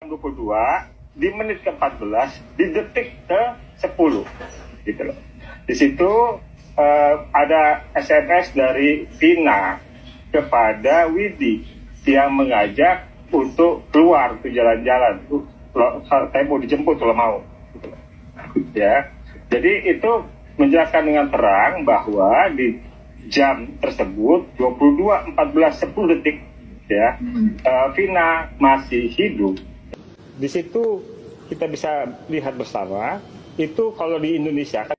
22 di menit ke-14 di detik ke-10 gitu loh. Di situ ada SMS dari Vina kepada Widi yang mengajak untuk keluar ke jalan-jalan. Saya mau dijemput kalau mau. Ya, jadi itu menjelaskan dengan terang bahwa di jam tersebut 22:14:10 detik ya, Vina masih hidup. Di situ kita bisa lihat bersama itu kalau di Indonesia kan.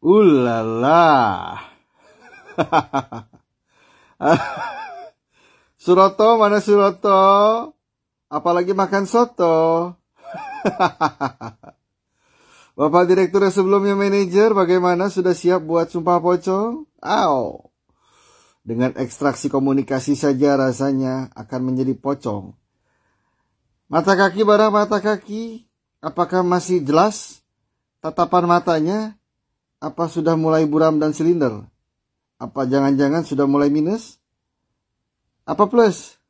Ulala. Suroto, mana Suroto? Apalagi makan soto. Bapak Direktur yang sebelumnya manajer, bagaimana, sudah siap buat sumpah pocong? Au. Dengan ekstraksi komunikasi saja rasanya akan menjadi pocong. Mata kaki, bara mata kaki, apakah masih jelas tatapan matanya? Apa sudah mulai buram dan silinder? Apa jangan-jangan sudah mulai minus? Apa plus?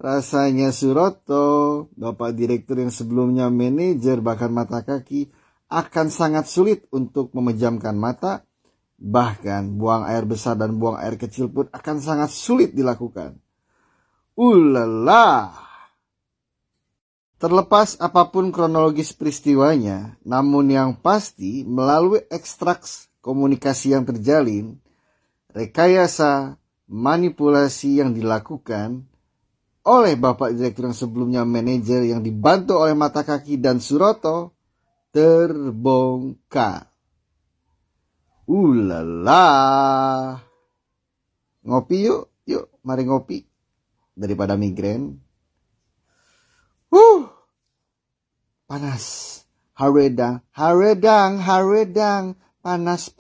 Rasanya Suroto, Bapak Direktur yang sebelumnya manajer bahkan mata kaki, akan sangat sulit untuk memejamkan mata. Bahkan buang air besar dan buang air kecil pun akan sangat sulit dilakukan. Ulala. Terlepas apapun kronologis peristiwanya, namun yang pasti melalui ekstraks komunikasi yang terjalin, rekayasa manipulasi yang dilakukan oleh Bapak Direktur yang sebelumnya manajer yang dibantu oleh mata kaki dan Suroto terbongkar. Ulala. Ngopi yuk, mari ngopi daripada migrain. Panas. Haredang, panas.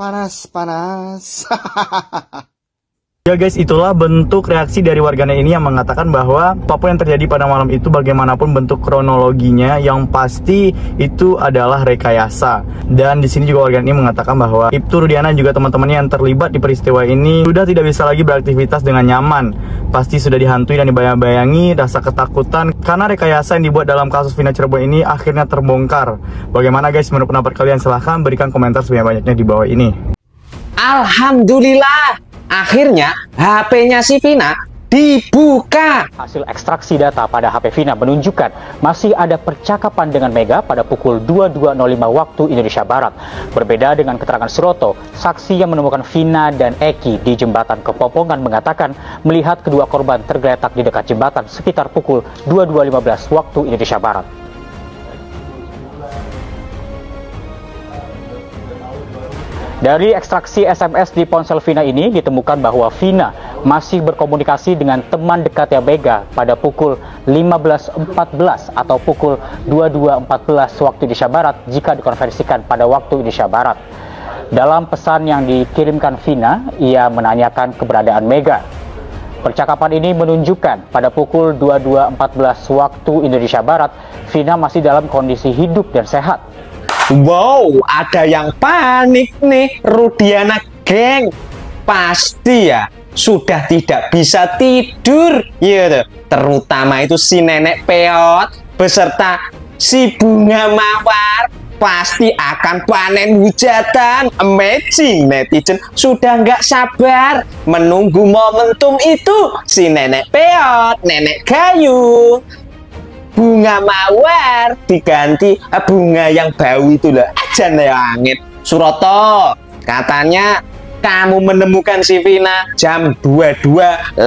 Ya guys, itulah bentuk reaksi dari warganet ini yang mengatakan bahwa apapun yang terjadi pada malam itu, bagaimanapun bentuk kronologinya, yang pasti itu adalah rekayasa. Dan di sini juga warganet ini mengatakan bahwa Ibtu Rudiana juga teman-temannya yang terlibat di peristiwa ini sudah tidak bisa lagi beraktivitas dengan nyaman. Pasti sudah dihantui dan dibayang-bayangi rasa ketakutan karena rekayasa yang dibuat dalam kasus Vina Cirebon ini akhirnya terbongkar. Bagaimana guys menurut pendapat kalian? Silahkan berikan komentar sebanyak-banyaknya di bawah ini. Alhamdulillah, akhirnya HP-nya si Vina dibuka. Hasil ekstraksi data pada HP Vina menunjukkan masih ada percakapan dengan Mega pada pukul 22.05 waktu Indonesia Barat. Berbeda dengan keterangan Suroto, saksi yang menemukan Vina dan Eki di jembatan Kepopongan mengatakan melihat kedua korban tergeletak di dekat jembatan sekitar pukul 22.15 waktu Indonesia Barat. Dari ekstraksi SMS di ponsel Vina ini ditemukan bahwa Vina masih berkomunikasi dengan teman dekatnya Mega pada pukul 15.14 atau pukul 22.14 waktu Indonesia Barat jika dikonversikan pada waktu Indonesia Barat. Dalam pesan yang dikirimkan Vina, ia menanyakan keberadaan Mega. Percakapan ini menunjukkan pada pukul 22.14 waktu Indonesia Barat, Vina masih dalam kondisi hidup dan sehat. Wow, ada yang panik nih, Rudiana geng. Pasti ya sudah tidak bisa tidur, ya, terutama itu si nenek peot beserta si bunga mawar. Pasti akan panen hujatan. Amazing, netizen sudah nggak sabar menunggu momentum itu. Si nenek peot, nenek gayung, bunga mawar diganti bunga yang bau itu loh, aja langit. Suroto, katanya kamu menemukan si Vina jam 22.15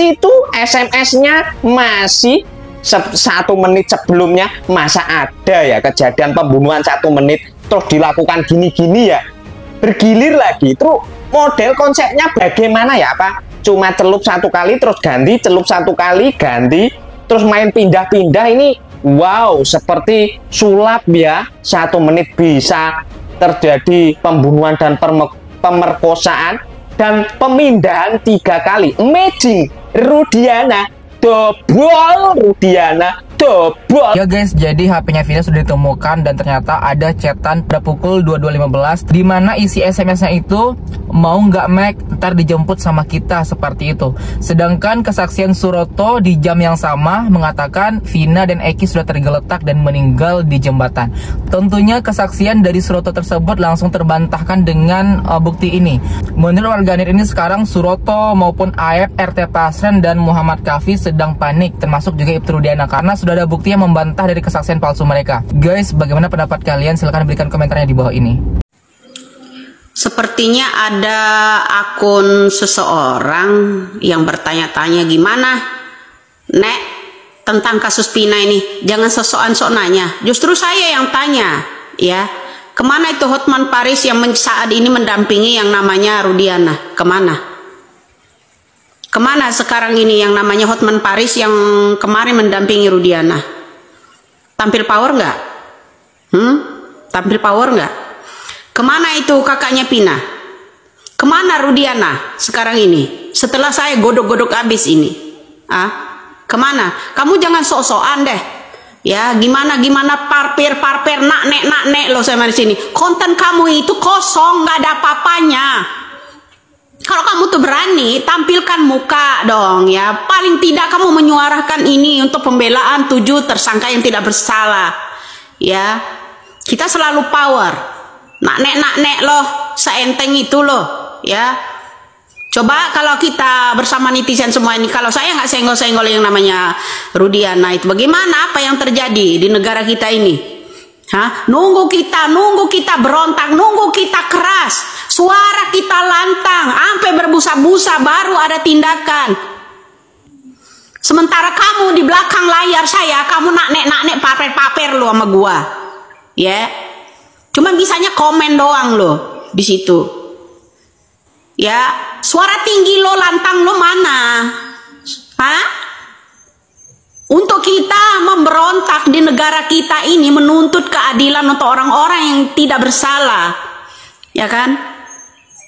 itu SMS-nya masih 1 menit sebelumnya. Masa ada ya kejadian pembunuhan 1 menit terus dilakukan gini-gini ya, bergilir lagi. Terus model konsepnya bagaimana ya, apa cuma celup 1 kali terus ganti, celup 1 kali ganti, terus main pindah-pindah ini. Wow, seperti sulap ya. 1 menit bisa terjadi pembunuhan dan pemerkosaan dan pemindahan 3 kali. Amazing, Rudiana, double Rudiana, dobol. Ya guys, jadi HP-nya Vina sudah ditemukan dan ternyata ada chatan pada pukul 22.15 di mana isi SMS-nya itu mau nggak Mac, ntar dijemput sama kita, seperti itu. Sedangkan kesaksian Suroto di jam yang sama mengatakan Vina dan Eki sudah tergeletak dan meninggal di jembatan. Tentunya kesaksian dari Suroto tersebut langsung terbantahkan dengan bukti ini. Menurut warganet ini sekarang Suroto maupun Aep, RT Pasren dan Muhammad Kafi sedang panik, termasuk juga Ibtu Rudiana, karena sudah ada bukti yang membantah dari kesaksian palsu mereka. Guys, bagaimana pendapat kalian? Silahkan berikan komentarnya di bawah ini. Sepertinya ada akun seseorang yang bertanya-tanya, gimana Nek tentang kasus Vina ini? Jangan sesokan sok nanya, justru saya yang tanya ya. Kemana itu Hotman Paris yang saat ini mendampingi yang namanya Rudiana? Kemana sekarang ini yang namanya Hotman Paris yang kemarin mendampingi Rudiana? Tampil power nggak? Tampil power nggak? Kemana itu kakaknya Vina? Kemana Rudiana sekarang ini? Setelah saya godok-godok habis ini, kemana? Kamu jangan sok-sokan deh. Ya, gimana parpir nak lo sama di sini. Konten kamu itu kosong, nggak ada apa-apanya. Kalau kamu tuh berani, tampilkan muka dong ya. Paling tidak kamu menyuarakan ini untuk pembelaan 7 tersangka yang tidak bersalah. Ya, kita selalu power. Nak-nek loh, seenteng itu loh ya. Coba kalau kita bersama netizen semua ini, kalau saya nggak senggol-senggol yang namanya Rudiana itu, bagaimana apa yang terjadi di negara kita ini? Nunggu kita berontak, nunggu kita keras, suara kita lantang, sampai berbusa-busa baru ada tindakan. Sementara kamu di belakang layar saya, kamu nak-nek paper lo sama gua, ya. Cuma bisanya komen doang lo di situ, ya. Suara tinggi lo, lantang lo mana? Untuk kita memberontak di negara kita ini, menuntut keadilan untuk orang-orang yang tidak bersalah, ya kan?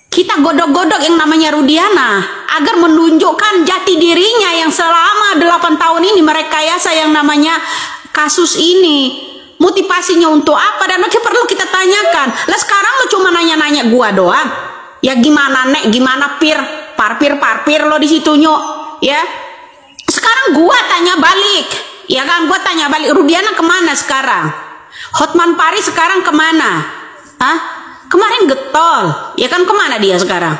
Kita godok-godok yang namanya Rudiana agar menunjukkan jati dirinya yang selama 8 tahun ini merekayasa yang namanya kasus ini. Motivasinya untuk apa dan perlu kita tanyakan. Lah sekarang lo cuma nanya-nanya gua doang. Ya gimana Nek, gimana parpir lo di situ nyok, ya? Sekarang gua tanya balik, ya kan? Gua tanya balik, Rudiana kemana sekarang? Hotman Paris sekarang kemana? Kemarin getol, ya kan? Kemana dia sekarang?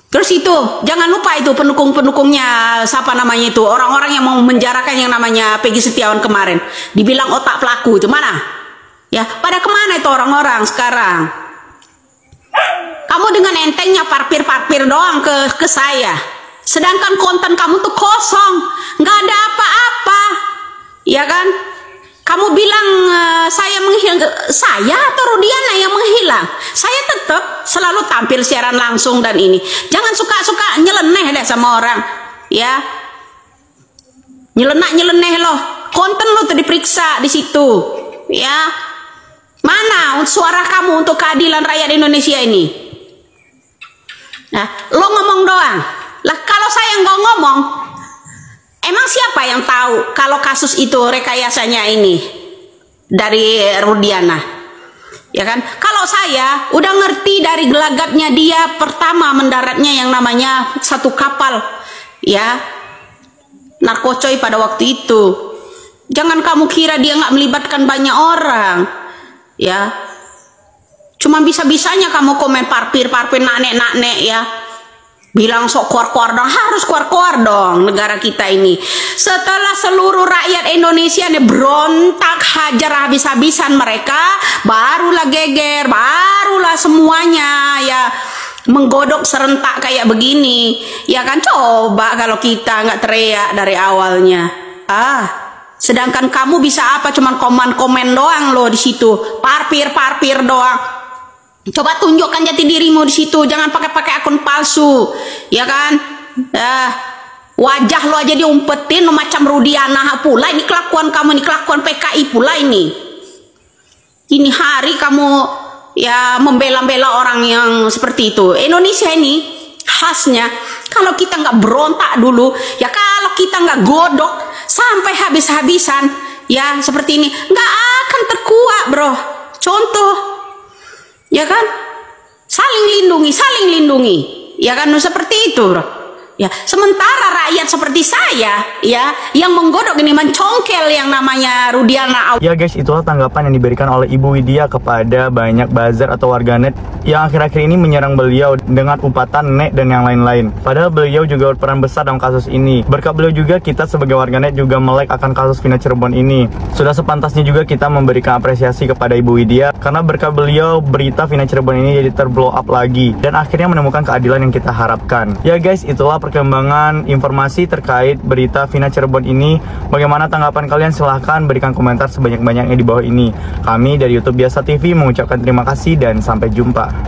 Terus itu, jangan lupa itu pendukung-pendukungnya, siapa namanya itu, orang-orang yang mau menjarakan yang namanya Peggy Setiawan kemarin, dibilang otak pelaku, itu mana? Ya, pada kemana itu orang-orang sekarang? Kamu dengan entengnya parpir doang ke saya. Sedangkan konten kamu tuh kosong, nggak ada apa-apa, ya kan? Kamu bilang saya menghilang, saya atau Rudiana yang menghilang? Saya tetap selalu tampil siaran langsung dan ini. Jangan suka-suka nyeleneh deh sama orang, ya. Nyeleneh loh, konten lo tuh diperiksa di situ, ya. Mana suara kamu untuk keadilan rakyat Indonesia ini? Nah, lo ngomong doang. Lah kalau saya nggak ngomong, emang siapa yang tahu kalau kasus itu rekayasanya ini dari Rudiana? Ya kan? Kalau saya udah ngerti dari gelagatnya dia pertama mendaratnya yang namanya satu kapal, ya, narkocoy pada waktu itu. Jangan kamu kira dia nggak melibatkan banyak orang, ya. Cuma bisa-bisanya kamu komen parpir nak-nek ya. Bilang sok kuar-kuar dong, harus kuar-kuar dong negara kita ini. Setelah seluruh rakyat Indonesia nih berontak hajar habis-habisan mereka, barulah geger, barulah semuanya ya menggodok serentak kayak begini. Ya kan, coba kalau kita nggak teriak dari awalnya. Sedangkan kamu bisa apa? Cuman komen doang loh di situ, parpir doang. Coba tunjukkan jati dirimu di situ, jangan pakai akun palsu, ya kan? Wajah lo aja diumpetin lo macam Rudiana pula. Ini kelakuan kamu, ini kelakuan PKI pula ini. Ini hari kamu ya membela-bela orang yang seperti itu. Indonesia ini khasnya kalau kita nggak berontak dulu, ya kalau kita nggak godok sampai habis-habisan, ya seperti ini, nggak akan terkuak, bro. Contoh, ya kan, saling lindungi, ya kan, seperti itu, bro. Ya, sementara rakyat seperti saya, ya, yang menggodok ini mencongkel yang namanya Rudiana. Ya guys, itulah tanggapan yang diberikan oleh Ibu Widya kepada banyak buzzer atau warganet yang akhir-akhir ini menyerang beliau dengan umpatan nek dan yang lain-lain. Padahal beliau juga berperan besar dalam kasus ini. Berkat beliau juga kita sebagai warganet juga melek akan kasus Vina Cirebon ini. Sudah sepantasnya juga kita memberikan apresiasi kepada Ibu Widya karena berkat beliau berita Vina Cirebon ini jadi terblow up lagi dan akhirnya menemukan keadilan yang kita harapkan. Ya guys, itulah perkembangan informasi terkait berita Vina Cirebon ini. Bagaimana tanggapan kalian? Silahkan berikan komentar sebanyak-banyaknya di bawah ini. Kami dari YouTube Biasa TV mengucapkan terima kasih dan sampai jumpa.